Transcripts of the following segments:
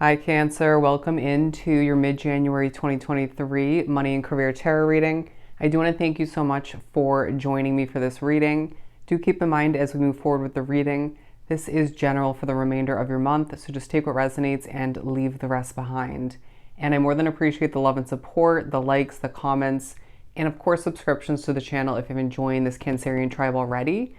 Hi, Cancer. Welcome into your mid-January 2023 Money and Career Tarot reading. I do want to thank you so much for joining me for this reading. Do keep in mind as we move forward with the reading, this is general for the remainder of your month, so just take what resonates and leave the rest behind. And I more than appreciate the love and support, the likes, the comments, and of course subscriptions to the channel if you've been enjoying this Cancerian tribe already.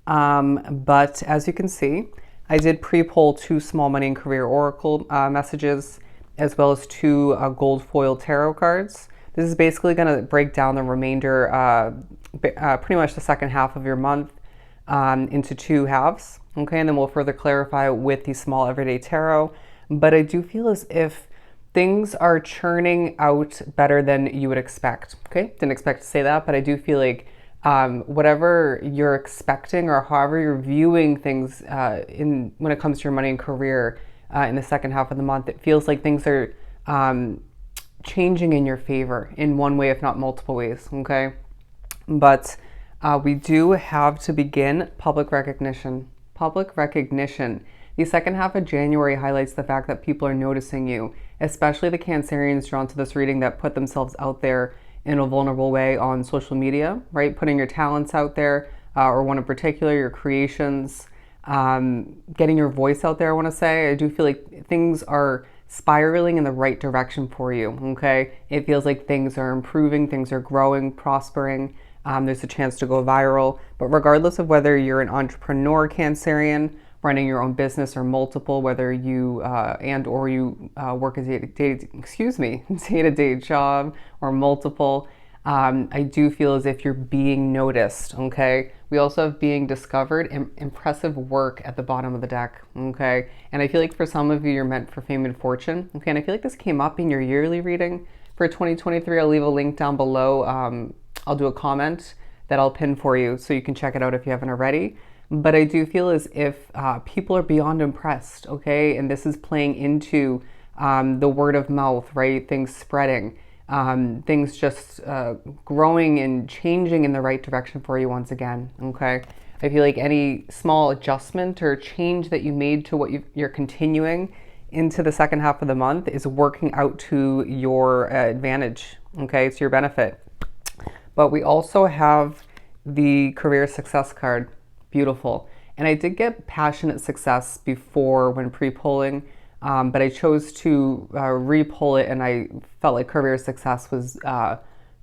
But as you can see, I did pre-poll 2 small money and career oracle messages, as well as 2 gold foil tarot cards. This is basically going to break down the remainder, pretty much the second half of your month into 2 halves. Okay, and then we'll further clarify with the small everyday tarot. But I do feel as if things are churning out better than you would expect. Okay, didn't expect to say that, but I do feel like whatever you're expecting or however you're viewing things when it comes to your money and career in the second half of the month, it feels like things are changing in your favor in one way, if not multiple ways. Okay, but we do have to begin public recognition. Public recognition. The second half of January highlights the fact that people are noticing you, especially the Cancerians drawn to this reading that put themselves out there in a vulnerable way on social media, right? Putting your talents out there, or one in particular, your creations, getting your voice out there, I want to say. I do feel like things are spiraling in the right direction for you, okay? It feels like things are improving, things are growing, prospering. There's a chance to go viral. But regardless of whether you're an entrepreneur Cancerian, running your own business or multiple, whether you work as a day-to-day job or multiple, I do feel as if you're being noticed, okay? We also have being discovered, impressive work at the bottom of the deck, okay? And I feel like for some of you, you're meant for fame and fortune, okay? And I feel like this came up in your yearly reading for 2023. I'll leave a link down below. I'll do a comment that I'll pin for you so you can check it out if you haven't already. But I do feel as if people are beyond impressed, okay? And this is playing into the word of mouth, right? Things spreading, things just growing and changing in the right direction for you once again, okay? I feel like any small adjustment or change that you made to what you're continuing into the second half of the month is working out to your advantage, okay? It's your benefit. But we also have the career success card. Beautiful. And I did get passionate success before when pre-polling, but I chose to re-poll it, and I felt like career success was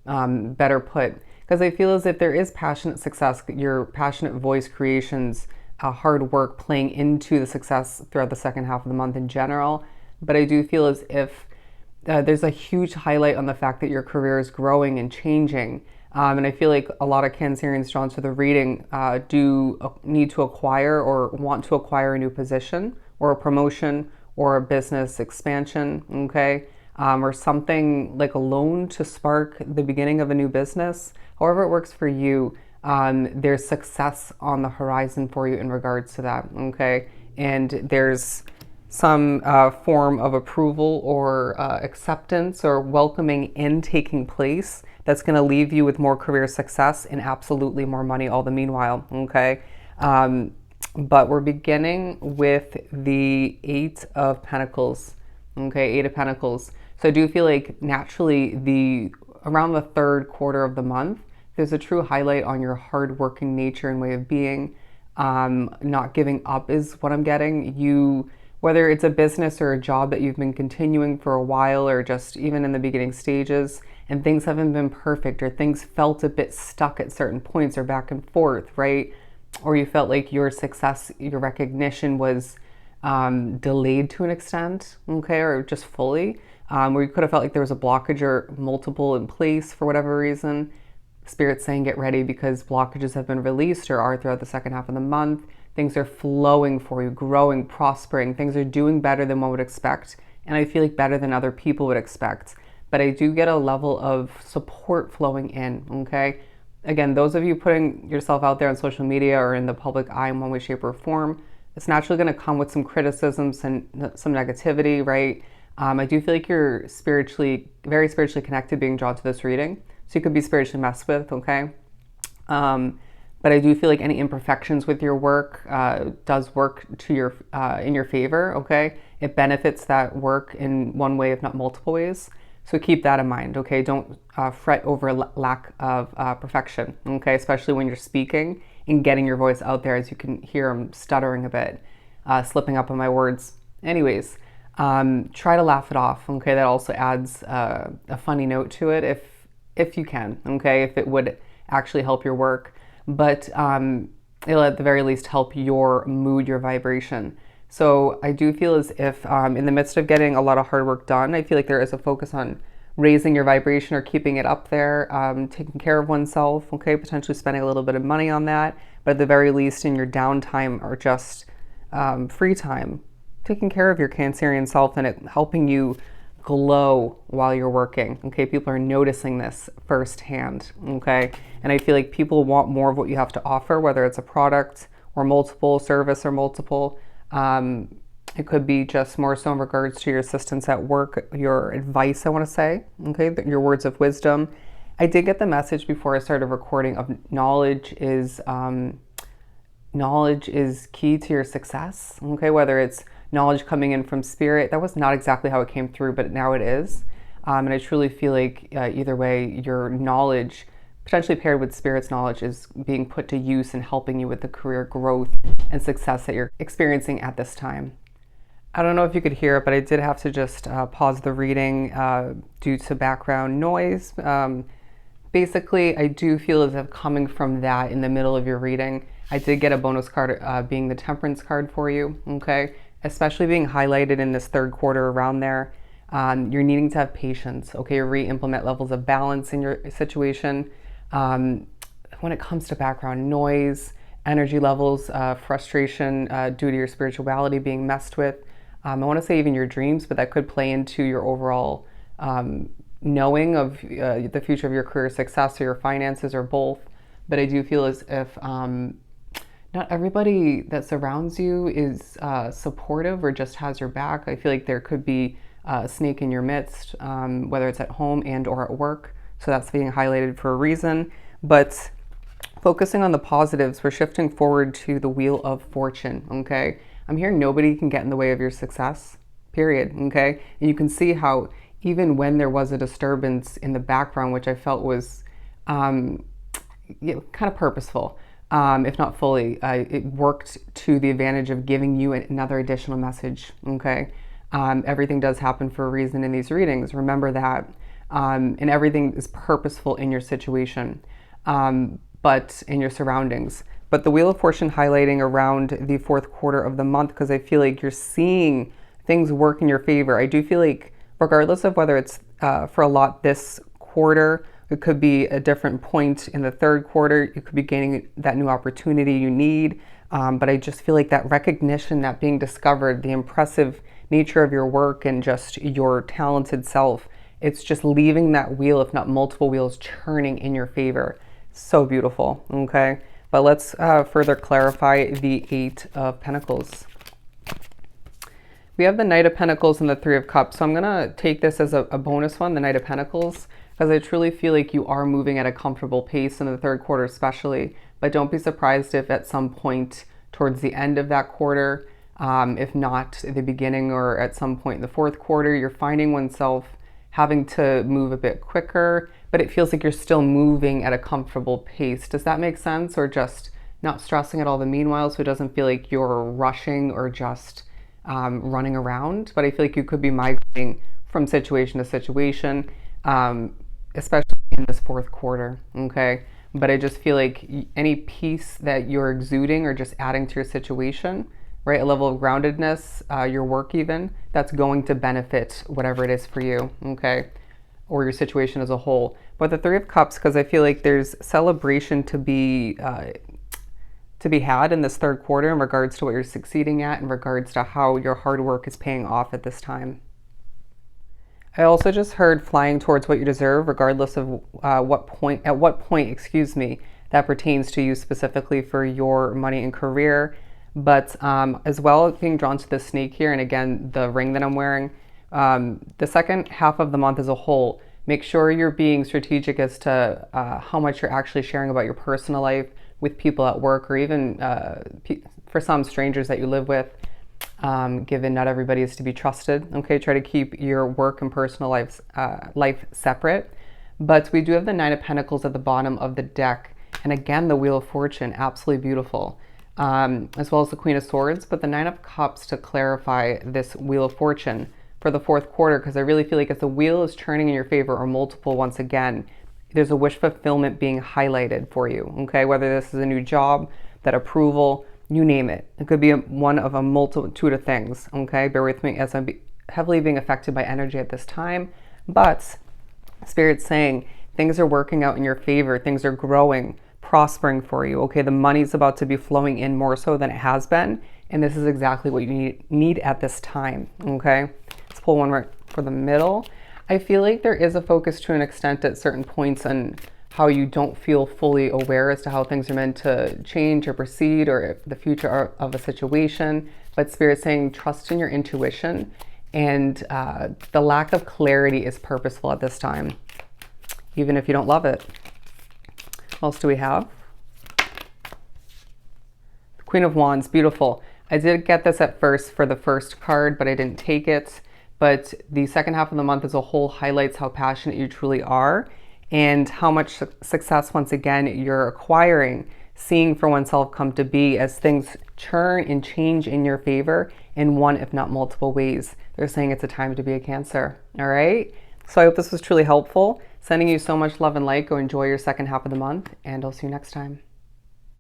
better put. Because I feel as if there is passionate success, your passionate voice creations, hard work playing into the success throughout the second half of the month in general. But I do feel as if there's a huge highlight on the fact that your career is growing and changing. And I feel like a lot of Cancerians drawn to the reading do need to acquire or want to acquire a new position or a promotion or a business expansion, okay? Or something like a loan to spark the beginning of a new business. However it works for you, there's success on the horizon for you in regards to that, okay? And there's some form of approval or acceptance or welcoming in taking place that's going to leave you with more career success and absolutely more money all the meanwhile, okay? But we're beginning with the 8 of Pentacles, okay? 8 of Pentacles. So I do feel like naturally around the third quarter of the month, there's a true highlight on your hardworking nature and way of being. Not giving up is what I'm getting. Whether it's a business or a job that you've been continuing for a while or just even in the beginning stages and things haven't been perfect or things felt a bit stuck at certain points or back and forth, right? Or you felt like your success, your recognition was delayed to an extent, okay, or just fully, where you could have felt like there was a blockage or multiple in place for whatever reason. Spirit's saying get ready because blockages have been released or are throughout the second half of the month. Things are flowing for you, growing, prospering. Things are doing better than one would expect. And I feel like better than other people would expect. But I do get a level of support flowing in, okay? Again, those of you putting yourself out there on social media or in the public eye in one way, shape, or form, it's naturally going to come with some criticisms and some negativity, right? I do feel like you're very spiritually connected being drawn to this reading. So you could be spiritually messed with, okay? But I do feel like any imperfections with your work does work to your in your favor. Okay, it benefits that work in one way, if not multiple ways. So keep that in mind. Okay, don't fret over lack of perfection. Okay, especially when you're speaking and getting your voice out there, as you can hear I'm stuttering a bit, slipping up on my words. Anyways, try to laugh it off. Okay, that also adds a funny note to it if you can. Okay, if it would actually help your work. But it'll at the very least help your mood, your vibration. So I do feel as if in the midst of getting a lot of hard work done, I feel like there is a focus on raising your vibration or keeping it up there, taking care of oneself, okay, potentially spending a little bit of money on that, but at the very least in your downtime or just free time, taking care of your Cancerian self and it helping you glow while you're working. Okay, people are noticing this firsthand. Okay, and I feel like people want more of what you have to offer, whether it's a product or multiple service or multiple. It could be just more so in regards to your assistance at work, your advice, I want to say. Okay, your words of wisdom. I did get the message before I started recording of knowledge is key to your success. Okay, whether it's knowledge coming in from spirit. That was not exactly how it came through, but now it is. And I truly feel like either way, your knowledge, potentially paired with spirit's knowledge, is being put to use and helping you with the career growth and success that you're experiencing at this time. I don't know if you could hear it, but I did have to just pause the reading due to background noise. Basically, I do feel as if coming from that in the middle of your reading, I did get a bonus card being the Temperance card for you, okay? Especially being highlighted in this third quarter around there. You're needing to have patience, okay? Re-implement levels of balance in your situation. When it comes to background noise, energy levels, frustration due to your spirituality being messed with. I want to say even your dreams, but that could play into your overall knowing of the future of your career success or your finances or both. But I do feel as if not everybody that surrounds you is supportive or just has your back. I feel like there could be a snake in your midst, whether it's at home and or at work. So that's being highlighted for a reason. But focusing on the positives, we're shifting forward to the Wheel of Fortune, okay? I'm hearing nobody can get in the way of your success, period, okay? And you can see how even when there was a disturbance in the background, which I felt was kind of purposeful, if not fully, it worked to the advantage of giving you another additional message, okay? Everything does happen for a reason in these readings. Remember that. And everything is purposeful in your situation, but in your surroundings. But the Wheel of Fortune highlighting around the fourth quarter of the month, because I feel like you're seeing things work in your favor. I do feel like regardless of whether it's for a lot this quarter, it could be a different point in the third quarter. You could be gaining that new opportunity you need. But I just feel like that recognition, that being discovered, the impressive nature of your work and just your talented self, it's just leaving that wheel, if not multiple wheels, churning in your favor. So beautiful, okay? But let's further clarify the Eight of Pentacles. We have the Knight of Pentacles and the Three of Cups. So I'm gonna take this as a bonus one, the Knight of Pentacles, because I truly feel like you are moving at a comfortable pace in the third quarter especially. But don't be surprised if at some point towards the end of that quarter, if not at the beginning or at some point in the fourth quarter, you're finding oneself having to move a bit quicker, but it feels like you're still moving at a comfortable pace. Does that make sense? Or just not stressing at all the meanwhile, so it doesn't feel like you're rushing or just running around. But I feel like you could be migrating from situation to situation, especially in this fourth quarter, okay? But I just feel like any peace that you're exuding or just adding to your situation, right? A level of groundedness, your work even, that's going to benefit whatever it is for you, okay? Or your situation as a whole. But the Three of Cups, because I feel like there's celebration to be had in this third quarter in regards to what you're succeeding at, in regards to how your hard work is paying off at this time. I also just heard flying towards what you deserve, regardless of at what point, that pertains to you specifically for your money and career. But as well, being drawn to the snake here, and again, the ring that I'm wearing, the second half of the month as a whole, make sure you're being strategic as to how much you're actually sharing about your personal life. with people at work, or even for some strangers that you live with, given not everybody is to be trusted. Okay, try to keep your work and personal life separate. But we do have the Nine of Pentacles at the bottom of the deck. And again, the Wheel of Fortune, absolutely beautiful. As well as the Queen of Swords, but the Nine of Cups to clarify this Wheel of Fortune for the fourth quarter, because I really feel like if the wheel is turning in your favor or multiple once again, there's a wish fulfillment being highlighted for you, okay? Whether this is a new job, that approval, you name it. It could be one of a multitude of things, okay? Bear with me as I'm heavily being affected by energy at this time, but Spirit's saying things are working out in your favor, things are growing, prospering for you, okay? The money's about to be flowing in more so than it has been, and this is exactly what you need at this time, okay? Let's pull one right for the middle. I feel like there is a focus to an extent at certain points on how you don't feel fully aware as to how things are meant to change or proceed or the future of a situation, but Spirit's saying trust in your intuition, and the lack of clarity is purposeful at this time, even if you don't love it. What else do we have? Queen of Wands, beautiful. I did get this at first for the first card, but I didn't take it. But the second half of the month as a whole highlights how passionate you truly are and how much success, once again, you're acquiring, seeing for oneself come to be as things churn and change in your favor in one, if not multiple ways. They're saying it's a time to be a Cancer, all right? So I hope this was truly helpful. Sending you so much love and light. Go enjoy your second half of the month, and I'll see you next time.